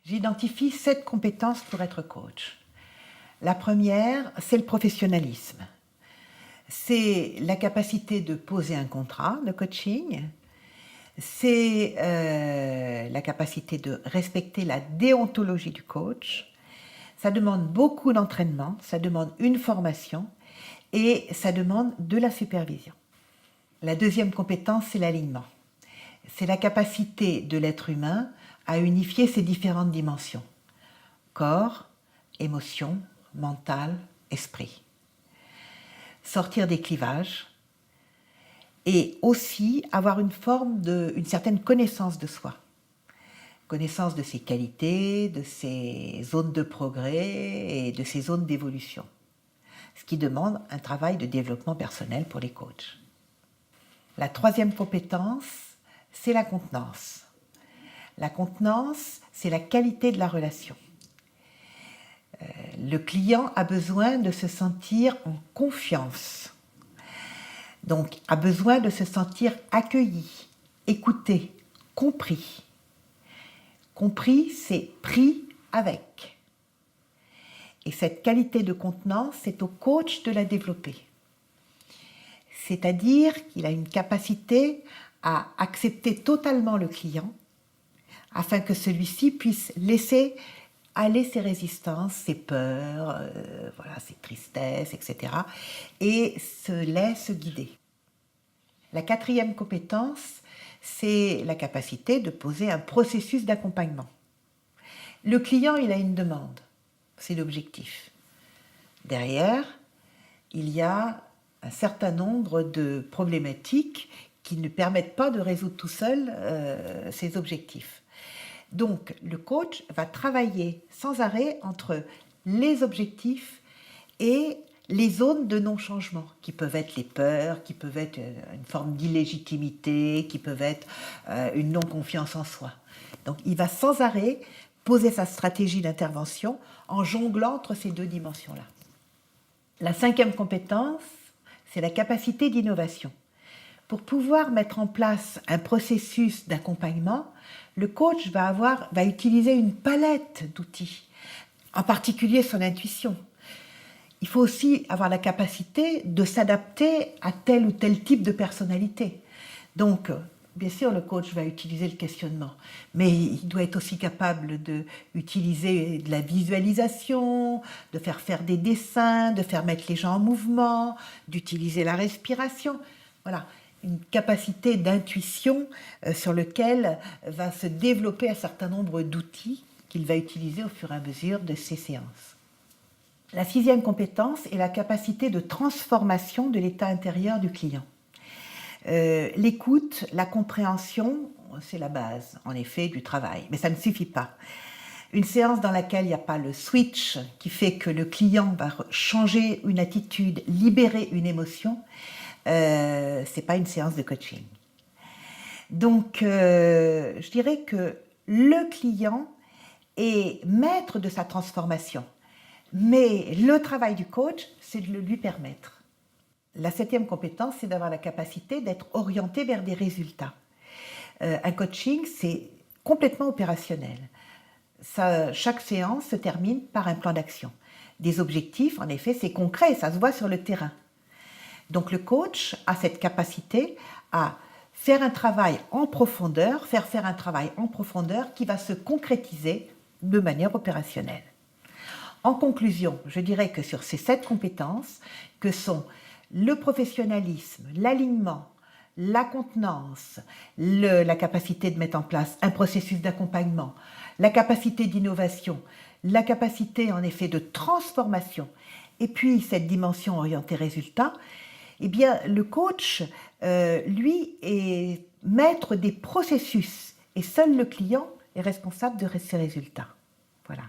J'identifie 7 compétences pour être coach. La première, c'est le professionnalisme. C'est la capacité de poser un contrat de coaching. C'est la capacité de respecter la déontologie du coach. Ça demande beaucoup d'entraînement, ça demande une formation et ça demande de la supervision. La deuxième compétence, c'est l'alignement. C'est la capacité de l'être humain à unifier ses différentes dimensions. Corps, émotion, mental, esprit. Sortir des clivages et aussi avoir une certaine connaissance de soi. Connaissance de ses qualités, de ses zones de progrès et de ses zones d'évolution. Ce qui demande un travail de développement personnel pour les coachs. La troisième compétence, c'est la contenance. La contenance, c'est la qualité de la relation. Le client a besoin de se sentir en confiance. Donc, a besoin de se sentir accueilli, écouté, compris. Compris, c'est pris avec. Et cette qualité de contenance, c'est au coach de la développer. C'est-à-dire qu'il a une capacité à accepter totalement le client afin que celui-ci puisse laisser aller ses résistances, ses peurs, ses tristesses, etc. et se laisse guider. La quatrième compétence, c'est la capacité de poser un processus d'accompagnement. Le client, il a une demande, c'est l'objectif. Derrière, il y a un certain nombre de problématiques qui ne permettent pas de résoudre tout seul ces objectifs. Donc, le coach va travailler sans arrêt entre les objectifs et les zones de non-changement, qui peuvent être les peurs, qui peuvent être une forme d'illégitimité, qui peuvent être une non-confiance en soi. Donc, il va sans arrêt poser sa stratégie d'intervention en jonglant entre ces deux dimensions-là. La cinquième compétence, c'est la capacité d'innovation. Pour pouvoir mettre en place un processus d'accompagnement, le coach va utiliser une palette d'outils, en particulier son intuition. Il faut aussi avoir la capacité de s'adapter à tel ou tel type de personnalité. Donc, bien sûr, le coach va utiliser le questionnement, mais il doit être aussi capable d'utiliser de la visualisation, de faire des dessins, de faire mettre les gens en mouvement, d'utiliser la respiration. Voilà, une capacité d'intuition sur lequel va se développer un certain nombre d'outils qu'il va utiliser au fur et à mesure de ses séances. La sixième compétence est la capacité de transformation de l'état intérieur du client. L'écoute, la compréhension, c'est la base, en effet, du travail, mais ça ne suffit pas. Une séance dans laquelle il n'y a pas le switch qui fait que le client va changer une attitude, libérer une émotion, ce n'est pas une séance de coaching. Donc, je dirais que le client est maître de sa transformation, mais le travail du coach, c'est de le lui permettre. La septième compétence, c'est d'avoir la capacité d'être orienté vers des résultats. Un coaching, c'est complètement opérationnel. Chaque séance se termine par un plan d'action. Des objectifs, en effet, c'est concret, ça se voit sur le terrain. Donc le coach a cette capacité à faire un travail en profondeur, faire un travail en profondeur qui va se concrétiser de manière opérationnelle. En conclusion, je dirais que sur ces 7 compétences, que sont le professionnalisme, l'alignement, la contenance, la capacité de mettre en place un processus d'accompagnement, la capacité d'innovation, la capacité en effet de transformation, et puis cette dimension orientée résultat, eh bien le coach, lui, est maître des processus et seul le client est responsable de ces résultats. Voilà.